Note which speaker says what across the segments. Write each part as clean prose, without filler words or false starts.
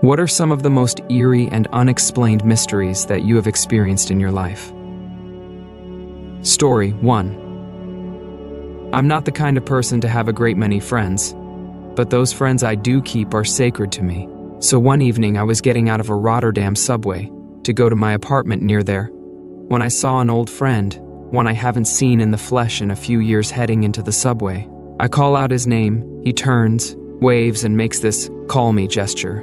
Speaker 1: What are some of the most eerie and unexplained mysteries that you have experienced in your life? Story 1. I'm not the kind of person to have a great many friends, but those friends I do keep are sacred to me. So one evening I was getting out of a Rotterdam subway to go to my apartment near there, when I saw an old friend, one I haven't seen in the flesh in a few years, heading into the subway. I call out his name, he turns, waves, and makes this "call me" gesture.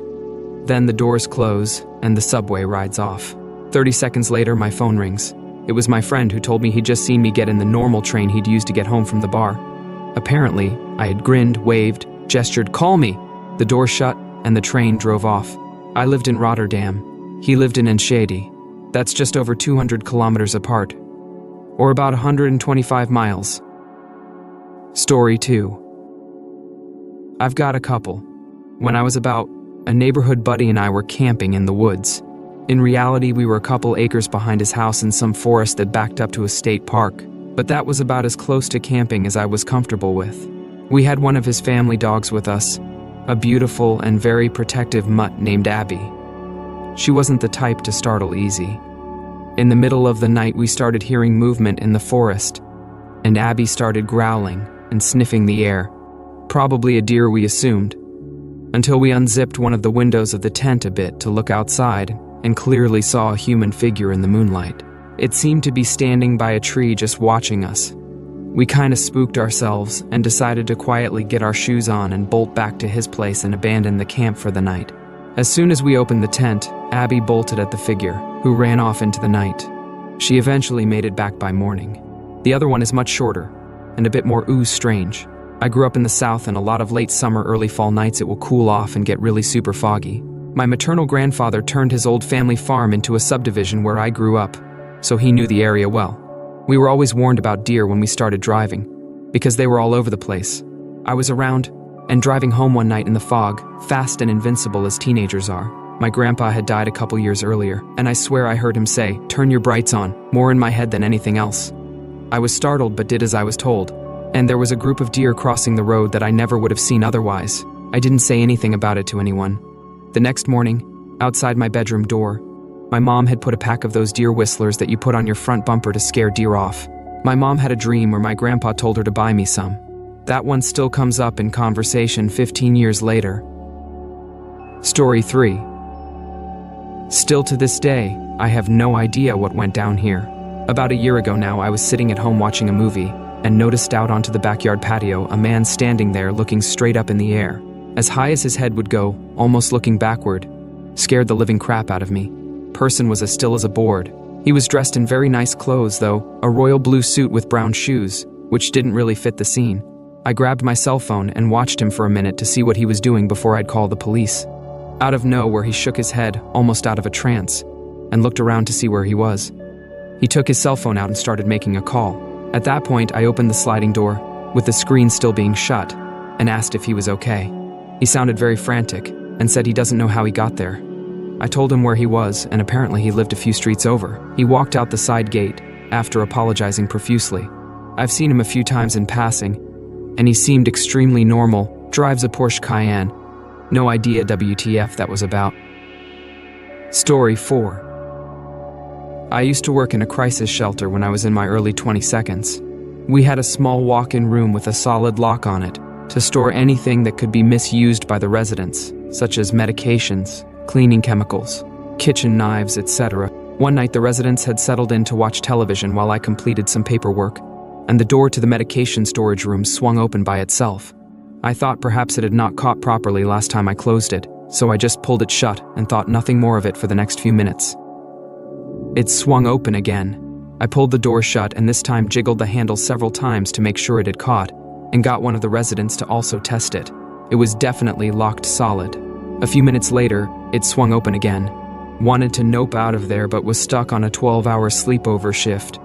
Speaker 1: Then the doors close and the subway rides off. 30 seconds later, my phone rings. It was my friend who told me he'd just seen me get in the normal train he'd used to get home from the bar. Apparently, I had grinned, waved, gestured, "Call me!" The door shut and the train drove off. I lived in Rotterdam. He lived in Enschede. That's just over 200 kilometers apart, or about 125 miles. Story 2. I've got a couple. When I was about, a neighborhood buddy and I were camping in the woods. In reality, we were a couple acres behind his house in some forest that backed up to a state park, but that was about as close to camping as I was comfortable with. We had one of his family dogs with us, a beautiful and very protective mutt named Abby. She wasn't the type to startle easy. In the middle of the night, we started hearing movement in the forest, and Abby started growling and sniffing the air. Probably a deer, we assumed, until we unzipped one of the windows of the tent a bit to look outside and clearly saw a human figure in the moonlight. It seemed to be standing by a tree just watching us. We kinda spooked ourselves and decided to quietly get our shoes on and bolt back to his place and abandon the camp for the night. As soon as we opened the tent, Abby bolted at the figure, who ran off into the night. She eventually made it back by morning. The other one is much shorter and a bit more strange. I grew up in the South, and a lot of late summer, early fall nights it will cool off and get really super foggy. My maternal grandfather turned his old family farm into a subdivision where I grew up, so he knew the area well. We were always warned about deer when we started driving, because they were all over the place. I was around and driving home one night in the fog, fast and invincible as teenagers are. My grandpa had died a couple years earlier, and I swear I heard him say, "Turn your brights on," more in my head than anything else. I was startled but did as I was told, and there was a group of deer crossing the road that I never would have seen otherwise. I didn't say anything about it to anyone. The next morning, outside my bedroom door, my mom had put a pack of those deer whistlers that you put on your front bumper to scare deer off. My mom had a dream where my grandpa told her to buy me some. That one still comes up in conversation 15 years later. Story 3. Still to this day, I have no idea what went down here. About a year ago now, I was sitting at home watching a movie and noticed out onto the backyard patio a man standing there looking straight up in the air, as high as his head would go, almost looking backward. Scared the living crap out of me. Person was as still as a board. He was dressed in very nice clothes though, a royal blue suit with brown shoes, which didn't really fit the scene. I grabbed my cell phone and watched him for a minute to see what he was doing before I'd call the police. Out of nowhere, he shook his head, almost out of a trance, and looked around to see where he was. He took his cell phone out and started making a call. At that point, I opened the sliding door, with the screen still being shut, and asked if he was okay. He sounded very frantic, and said he doesn't know how he got there. I told him where he was, and apparently he lived a few streets over. He walked out the side gate, after apologizing profusely. I've seen him a few times in passing, and he seemed extremely normal, drives a Porsche Cayenne. No idea WTF that was about. Story 4. I used to work in a crisis shelter when I was in my early 22nd. We had a small walk-in room with a solid lock on it to store anything that could be misused by the residents, such as medications, cleaning chemicals, kitchen knives, etc. One night the residents had settled in to watch television while I completed some paperwork, and the door to the medication storage room swung open by itself. I thought perhaps it had not caught properly last time I closed it, so I just pulled it shut and thought nothing more of it for the next few minutes. It swung open again. I pulled the door shut and this time jiggled the handle several times to make sure it had caught, and got one of the residents to also test it. It was definitely locked solid. A few minutes later, it swung open again. Wanted to nope out of there but was stuck on a 12-hour sleepover shift.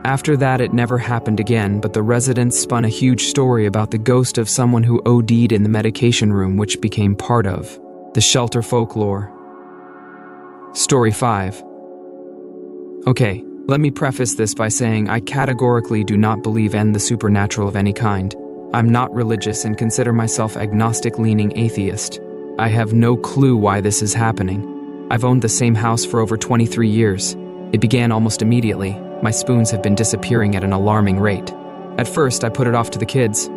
Speaker 1: After that, it never happened again, but the residents spun a huge story about the ghost of someone who OD'd in the medication room, which became part of the shelter folklore. Story 5. Okay, let me preface this by saying I categorically do not believe in the supernatural of any kind. I'm not religious and consider myself agnostic-leaning atheist. I have no clue why this is happening. I've owned the same house for over 23 years. It began almost immediately. My spoons have been disappearing at an alarming rate. At first, I put it off to the kids,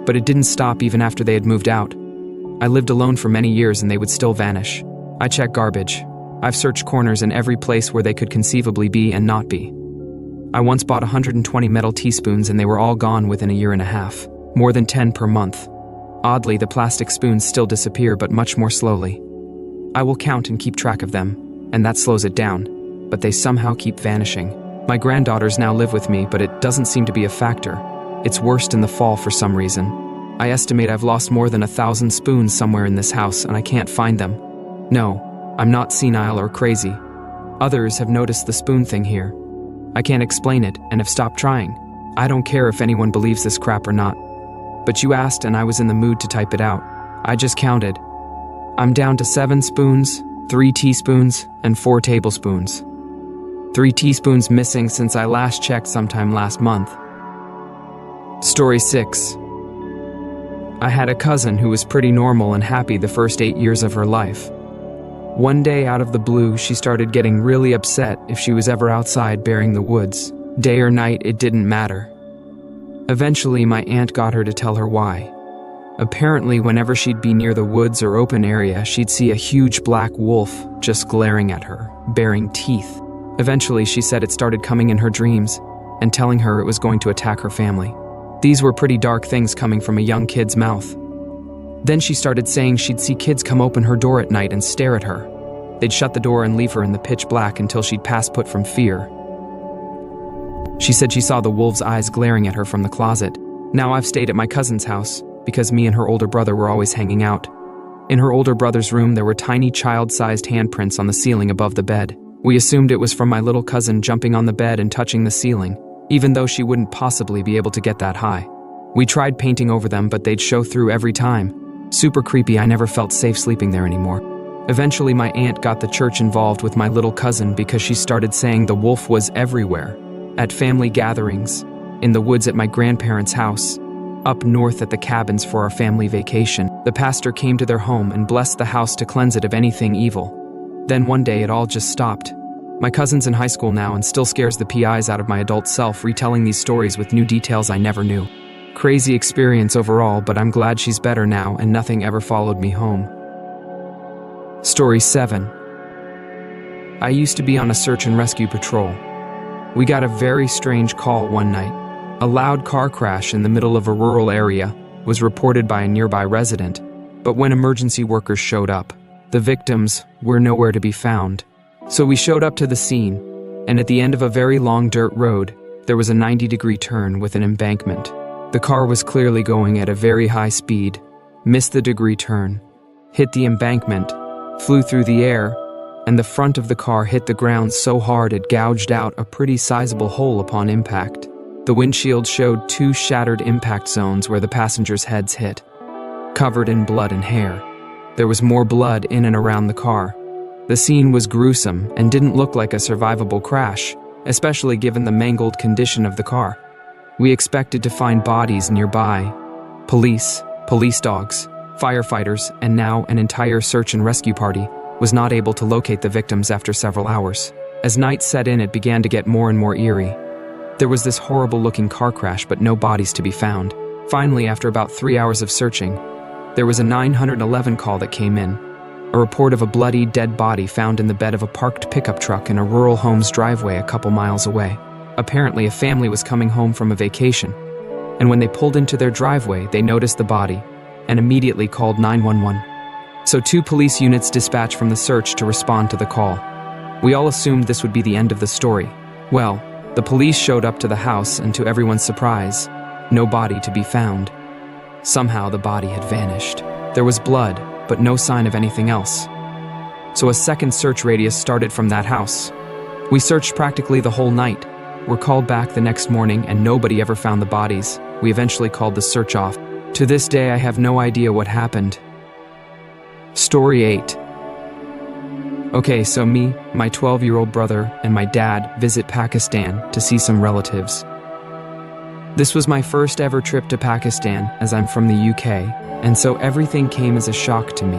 Speaker 1: but it didn't stop even after they had moved out. I lived alone for many years and they would still vanish. I check garbage. I've searched corners in every place where they could conceivably be and not be. I once bought 120 metal teaspoons and they were all gone within a year and a half. More than 10 per month. Oddly, the plastic spoons still disappear, but much more slowly. I will count and keep track of them, and that slows it down, but they somehow keep vanishing. My granddaughters now live with me, but it doesn't seem to be a factor. It's worst in the fall for some reason. I estimate I've lost more than 1,000 spoons somewhere in this house, and I can't find them. No, I'm not senile or crazy. Others have noticed the spoon thing here. I can't explain it, and have stopped trying. I don't care if anyone believes this crap or not. But you asked and I was in the mood to type it out. I just counted. I'm down to 7 spoons, 3 teaspoons, and 4 tablespoons. 3 teaspoons missing since I last checked sometime last month. Story 6. I had a cousin who was pretty normal and happy the first 8 years of her life. One day out of the blue, she started getting really upset if she was ever outside bearing the woods. Day or night, it didn't matter. Eventually, my aunt got her to tell her why. Apparently, whenever she'd be near the woods or open area, she'd see a huge black wolf just glaring at her, baring teeth. Eventually, she said it started coming in her dreams and telling her it was going to attack her family. These were pretty dark things coming from a young kid's mouth. Then she started saying she'd see kids come open her door at night and stare at her. They'd shut the door and leave her in the pitch black until she'd pass put from fear. She said she saw the wolf's eyes glaring at her from the closet. Now I've stayed at my cousin's house because me and her older brother were always hanging out. In her older brother's room, there were tiny child-sized handprints on the ceiling above the bed. We assumed it was from my little cousin jumping on the bed and touching the ceiling, even though she wouldn't possibly be able to get that high. We tried painting over them, but they'd show through every time. Super creepy. I never felt safe sleeping there anymore. Eventually, my aunt got the church involved with my little cousin because she started saying the wolf was everywhere. At family gatherings, in the woods at my grandparents' house, up north at the cabins for our family vacation. The pastor came to their home and blessed the house to cleanse it of anything evil. Then one day it all just stopped. My cousin's in high school now and still scares the PIs out of my adult self retelling these stories with new details I never knew. Crazy experience overall, but I'm glad she's better now and nothing ever followed me home. Story 7. I used to be on a search and rescue patrol. We got a very strange call one night. A loud car crash in the middle of a rural area was reported by a nearby resident, but when emergency workers showed up, the victims were nowhere to be found. So we showed up to the scene, and at the end of a very long dirt road, there was a 90-degree turn with an embankment. The car was clearly going at a very high speed, missed the degree turn, hit the embankment, flew through the air, and the front of the car hit the ground so hard it gouged out a pretty sizable hole upon impact. The windshield showed 2 shattered impact zones where the passengers' heads hit, covered in blood and hair. There was more blood in and around the car. The scene was gruesome and didn't look like a survivable crash, especially given the mangled condition of the car. We expected to find bodies nearby. Police dogs, firefighters, and now an entire search and rescue party was not able to locate the victims after several hours. As night set in, it began to get more and more eerie. There was this horrible-looking car crash, but no bodies to be found. Finally, after about 3 hours of searching, there was a 911 call that came in. A report of a bloody, dead body found in the bed of a parked pickup truck in a rural home's driveway a couple miles away. Apparently, a family was coming home from a vacation, and when they pulled into their driveway, they noticed the body and immediately called 911. So 2 police units dispatched from the search to respond to the call. We all assumed this would be the end of the story. Well, the police showed up to the house, and to everyone's surprise, no body to be found. Somehow the body had vanished. There was blood, but no sign of anything else. So a second search radius started from that house. We searched practically the whole night. Were called back the next morning and nobody ever found the bodies. We eventually called the search off. To this day, I have no idea what happened. Story 8. Okay, so me, my 12-year-old brother, and my dad visit Pakistan to see some relatives. This was my first ever trip to Pakistan, as I'm from the UK, and so everything came as a shock to me.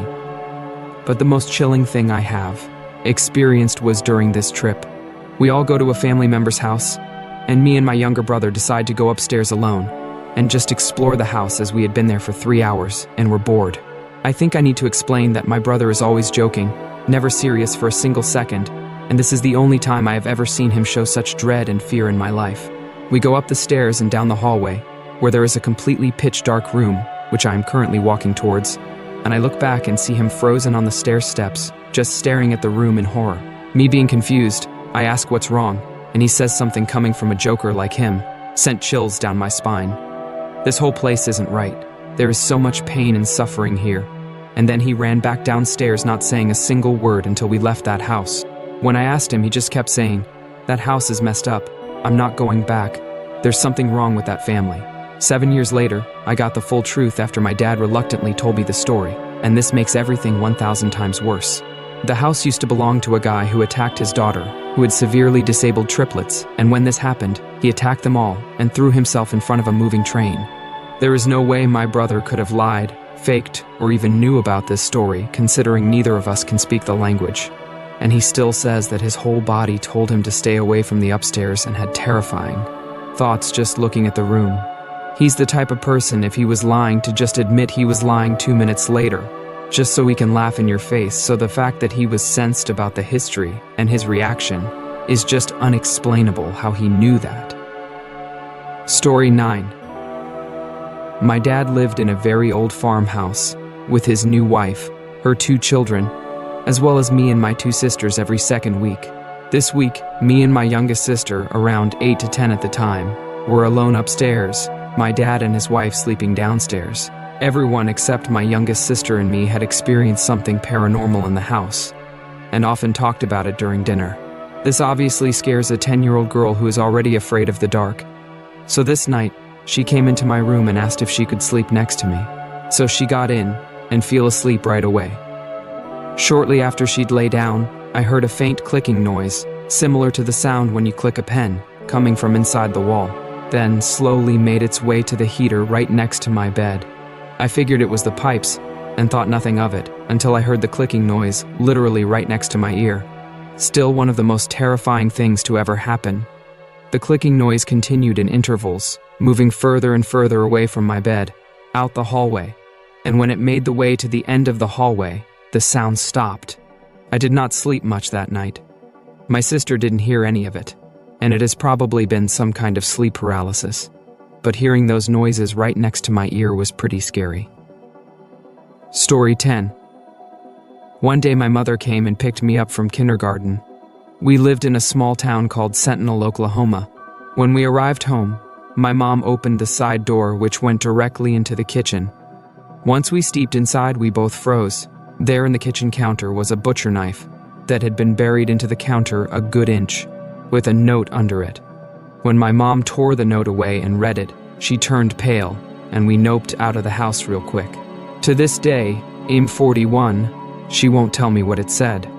Speaker 1: But the most chilling thing I have experienced was during this trip. We all go to a family member's house, and me and my younger brother decide to go upstairs alone and just explore the house as we had been there for 3 hours and were bored. I think I need to explain that my brother is always joking, never serious for a single second, and this is the only time I have ever seen him show such dread and fear in my life. We go up the stairs and down the hallway, where there is a completely pitch-dark room, which I am currently walking towards, and I look back and see him frozen on the stair steps, just staring at the room in horror. Me being confused, I ask what's wrong, and he says something coming from a joker like him, sent chills down my spine. This whole place isn't right. There is so much pain and suffering here. And then he ran back downstairs not saying a single word until we left that house. When I asked him, he just kept saying, "That house is messed up. I'm not going back. There's something wrong with that family." 7 years later, I got the full truth after my dad reluctantly told me the story, and this makes everything 1,000 times worse. The house used to belong to a guy who attacked his daughter, who had severely disabled triplets, and when this happened, he attacked them all and threw himself in front of a moving train. There is no way my brother could have lied, faked, or even knew about this story, considering neither of us can speak the language. And he still says that his whole body told him to stay away from the upstairs and had terrifying thoughts just looking at the room. He's the type of person, if he was lying, to just admit he was lying 2 minutes later, just so he can laugh in your face. So the fact that he was sensed about the history and his reaction is just unexplainable how he knew that. Story 9. My dad lived in a very old farmhouse with his new wife, her 2 children, as well as me and my 2 sisters every second week. This week, me and my youngest sister, around 8 to 10 at the time, were alone upstairs, my dad and his wife sleeping downstairs. Everyone except my youngest sister and me had experienced something paranormal in the house, and often talked about it during dinner. This obviously scares a 10-year-old girl who is already afraid of the dark. So this night, she came into my room and asked if she could sleep next to me. So she got in and fell asleep right away. Shortly after she'd lay down, I heard a faint clicking noise, similar to the sound when you click a pen, coming from inside the wall, then slowly made its way to the heater right next to my bed. I figured it was the pipes and thought nothing of it until I heard the clicking noise literally right next to my ear. Still one of the most terrifying things to ever happen. The clicking noise continued in intervals, moving further and further away from my bed, out the hallway, and when it made the way to the end of the hallway, the sound stopped. I did not sleep much that night. My sister didn't hear any of it, and it has probably been some kind of sleep paralysis. But hearing those noises right next to my ear was pretty scary. Story 10. One day my mother came and picked me up from kindergarten. We lived in a small town called Sentinel, Oklahoma. When we arrived home, my mom opened the side door which went directly into the kitchen. Once we stepped inside, we both froze. There in the kitchen counter was a butcher knife that had been buried into the counter a good inch, with a note under it. When my mom tore the note away and read it, she turned pale, and we noped out of the house real quick. To this day, I'm 41, she won't tell me what it said.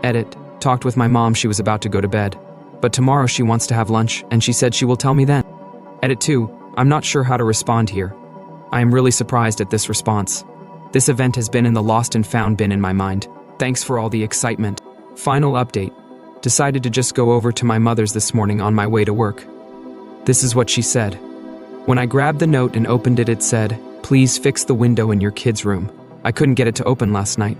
Speaker 1: Edit, talked with my mom, she was about to go to bed. But tomorrow she wants to have lunch, and she said she will tell me then. Edit 2, I'm not sure how to respond here. I am really surprised at this response. This event has been in the lost and found bin in my mind. Thanks for all the excitement. Final update. Decided to just go over to my mother's this morning on my way to work. This is what she said. When I grabbed the note and opened it, it said, "Please fix the window in your kid's room. I couldn't get it to open last night."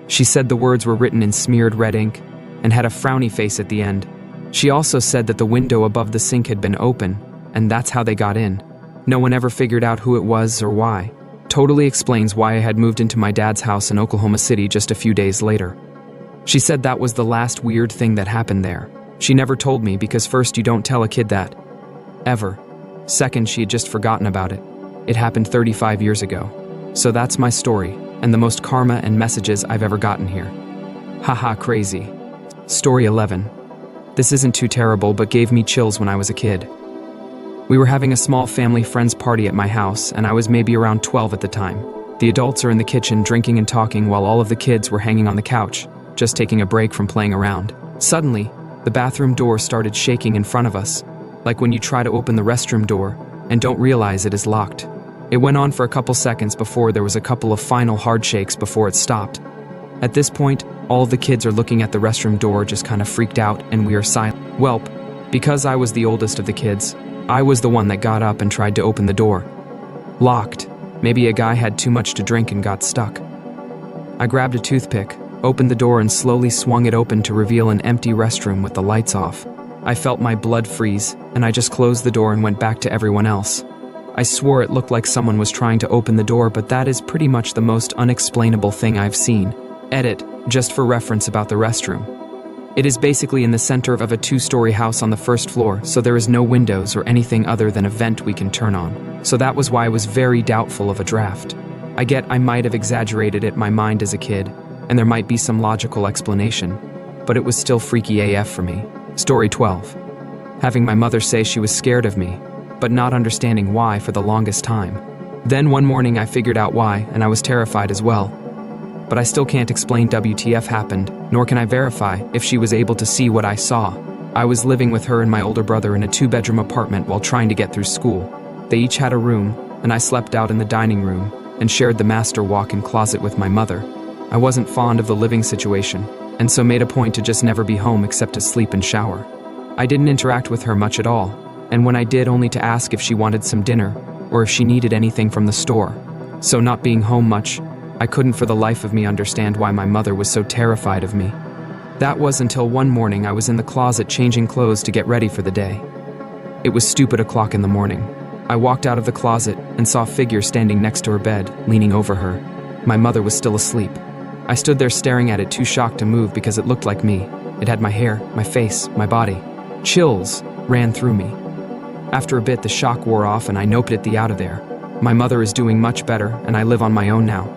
Speaker 1: She said the words were written in smeared red ink and had a frowny face at the end. She also said that the window above the sink had been open, and that's how they got in. No one ever figured out who it was or why. Totally explains why I had moved into my dad's house in Oklahoma City just a few days later. She said that was the last weird thing that happened there. She never told me because first, you don't tell a kid that. Ever. Second, she had just forgotten about it. It happened 35 years ago. So that's my story, and the most karma and messages I've ever gotten here. Haha, crazy. Story 11. This isn't too terrible, but gave me chills when I was a kid. We were having a small family friends party at my house, and I was maybe around 12 at the time. The adults are in the kitchen drinking and talking while all of the kids were hanging on the couch, just taking a break from playing around. Suddenly, the bathroom door started shaking in front of us, like when you try to open the restroom door and don't realize it is locked. It went on for a couple seconds before there was a couple of final hard shakes before it stopped. At this point, all of the kids are looking at the restroom door, just kind of freaked out, and we are silent. Welp, because I was the oldest of the kids, I was the one that got up and tried to open the door. Locked. Maybe a guy had too much to drink and got stuck. I grabbed a toothpick, opened the door, and slowly swung it open to reveal an empty restroom with the lights off. I felt my blood freeze, and I just closed the door and went back to everyone else. I swore it looked like someone was trying to open the door, but that is pretty much the most unexplainable thing I've seen. Edit, just for reference about the restroom. It is basically in the center of a 2-story house on the first floor, so there is no windows or anything other than a vent we can turn on. So that was why I was very doubtful of a draft. I get I might have exaggerated it in my mind as a kid, and there might be some logical explanation, but it was still freaky AF for me. Story 12. Having my mother say she was scared of me, but not understanding why for the longest time. Then one morning I figured out why, and I was terrified as well. But I still can't explain WTF happened, nor can I verify if she was able to see what I saw. I was living with her and my older brother in a 2-bedroom apartment while trying to get through school. They each had a room, and I slept out in the dining room and shared the master walk-in closet with my mother. I wasn't fond of the living situation, and so made a point to just never be home except to sleep and shower. I didn't interact with her much at all, and when I did, only to ask if she wanted some dinner or if she needed anything from the store. So not being home much, I couldn't for the life of me understand why my mother was so terrified of me. That was until one morning I was in the closet changing clothes to get ready for the day. It was stupid o'clock in the morning. I walked out of the closet and saw a figure standing next to her bed, leaning over her. My mother was still asleep. I stood there staring at it, too shocked to move because it looked like me. It had my hair, my face, my body. Chills ran through me. After a bit, the shock wore off and I noped it out of there. My mother is doing much better and I live on my own now.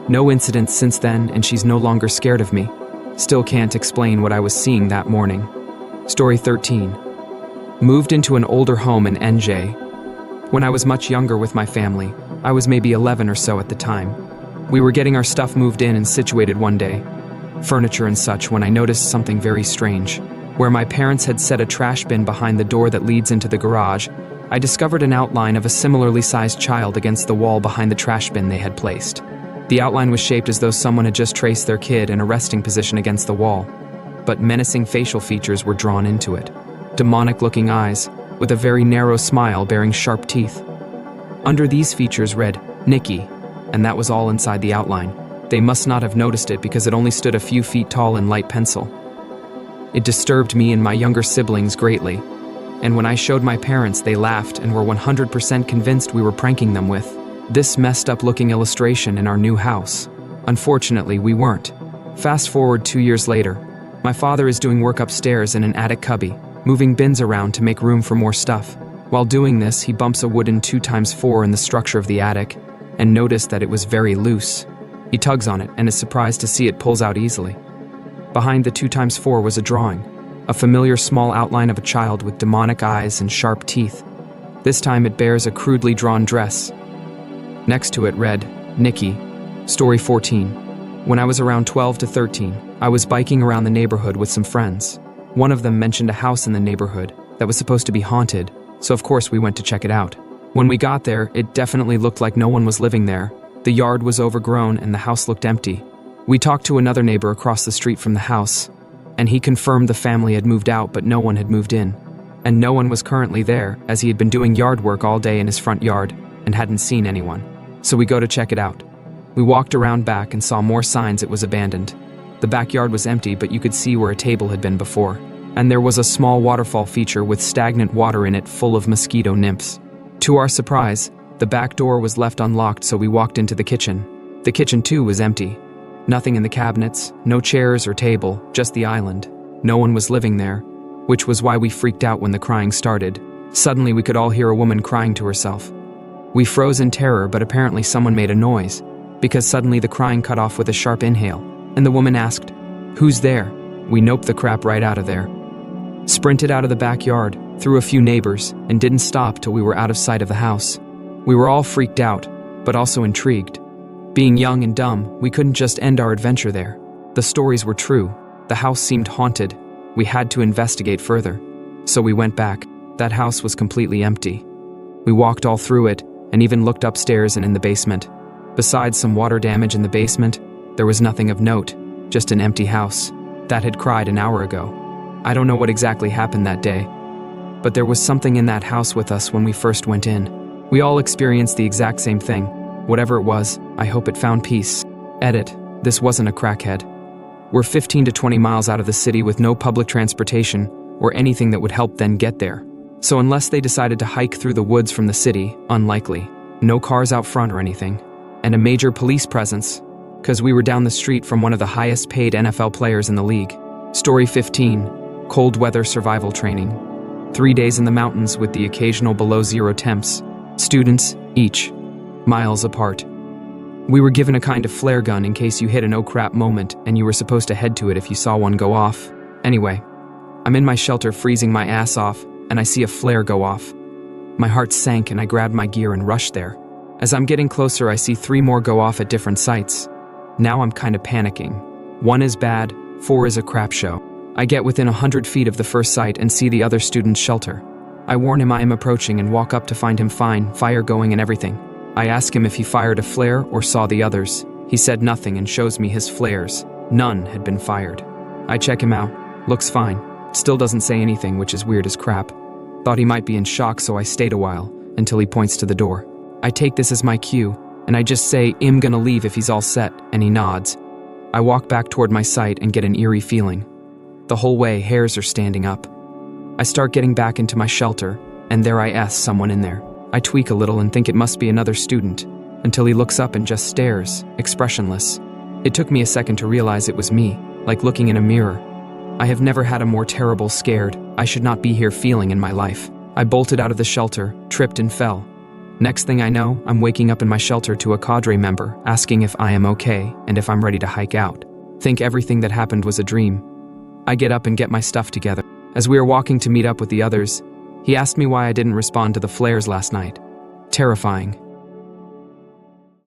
Speaker 1: No incidents since then, and she's no longer scared of me. Still can't explain what I was seeing that morning. Story 13. Moved into an older home in NJ. When I was much younger with my family, I was maybe 11 or so at the time. We were getting our stuff moved in and situated one day, furniture and such, when I noticed something very strange. Where my parents had set a trash bin behind the door that leads into the garage, I discovered an outline of a similarly sized child against the wall behind the trash bin they had placed. The outline was shaped as though someone had just traced their kid in a resting position against the wall, but menacing facial features were drawn into it. Demonic-looking eyes, with a very narrow smile bearing sharp teeth. Under these features read, Nikki, and that was all inside the outline. They must not have noticed it because it only stood a few feet tall in light pencil. It disturbed me and my younger siblings greatly, and when I showed my parents, they laughed and were 100% convinced we were pranking them with this messed up looking illustration in our new house. Unfortunately, we weren't. Fast forward 2 years later, my father is doing work upstairs in an attic cubby, moving bins around to make room for more stuff. While doing this, he bumps a wooden 2x4 in the structure of the attic and noticed that it was very loose. He tugs on it and is surprised to see it pulls out easily. Behind the 2x4 was a drawing, a familiar small outline of a child with demonic eyes and sharp teeth. This time it bears a crudely drawn dress. Next to it read, Nikki. Story 14. When I was around 12 to 13, I was biking around the neighborhood with some friends. One of them mentioned a house in the neighborhood that was supposed to be haunted, so of course we went to check it out. When we got there, it definitely looked like no one was living there. The yard was overgrown and the house looked empty. We talked to another neighbor across the street from the house, and he confirmed the family had moved out but no one had moved in. And no one was currently there, as he had been doing yard work all day in his front yard and hadn't seen anyone. So we go to check it out. We walked around back and saw more signs it was abandoned. The backyard was empty, but you could see where a table had been before. And there was a small waterfall feature with stagnant water in it full of mosquito nymphs. To our surprise, the back door was left unlocked, so we walked into the kitchen. The kitchen too was empty. Nothing in the cabinets, no chairs or table, just the island. No one was living there, which was why we freaked out when the crying started. Suddenly we could all hear a woman crying to herself. We froze in terror, but apparently someone made a noise, because suddenly the crying cut off with a sharp inhale, and the woman asked, "Who's there?" We noped the crap right out of there. Sprinted out of the backyard, through a few neighbors, and didn't stop till we were out of sight of the house. We were all freaked out, but also intrigued. Being young and dumb, we couldn't just end our adventure there. The stories were true. The house seemed haunted. We had to investigate further. So we went back. That house was completely empty. We walked all through it, and even looked upstairs and in the basement. Besides some water damage in the basement, there was nothing of note. just an empty house that had cried an hour ago. I don't know what exactly happened that day, but there was something in that house with us when we first went in. We all experienced the exact same thing. Whatever it was, I hope it found peace. Edit. This wasn't a crackhead. We're 15 to 20 miles out of the city with no public transportation or anything that would help them get there. So unless they decided to hike through the woods from the city, unlikely. No cars out front or anything. And a major police presence, because we were down the street from one of the highest paid NFL players in the league. Story 15. Cold weather survival training. 3 days in the mountains with the occasional below zero temps. Students, each. Miles apart. We were given a kind of flare gun in case you hit an oh crap moment and you were supposed to head to it if you saw one go off. Anyway, I'm in my shelter freezing my ass off and I see a flare go off. My heart sank and I grabbed my gear and rushed there. As I'm getting closer, I see 3 more go off at different sites. Now I'm kind of panicking. 1 is bad, 4 is a crap show. I get within 100 feet of the first site and see the other student's shelter. I warn him I am approaching and walk up to find him fine, fire going and everything. I ask him if he fired a flare or saw the others. He said nothing and shows me his flares. None had been fired. I check him out. Looks fine. Still doesn't say anything, which is weird as crap. Thought he might be in shock, so I stayed a while, until he points to the door. I take this as my cue, and I just say, "I'm gonna leave if he's all set," and he nods. I walk back toward my site and get an eerie feeling. The whole way, hairs are standing up. I start getting back into my shelter, and there I s someone in there. I tweak a little and think it must be another student, until he looks up and just stares, expressionless. It took me a second to realize it was me, like looking in a mirror. I have never had a more terrible scared, I should not be here feeling in my life. I bolted out of the shelter, tripped and fell. Next thing I know, I'm waking up in my shelter to a cadre member asking if I am okay and if I'm ready to hike out. Think everything that happened was a dream. I get up and get my stuff together. As we are walking to meet up with the others, he asked me why I didn't respond to the flares last night. Terrifying.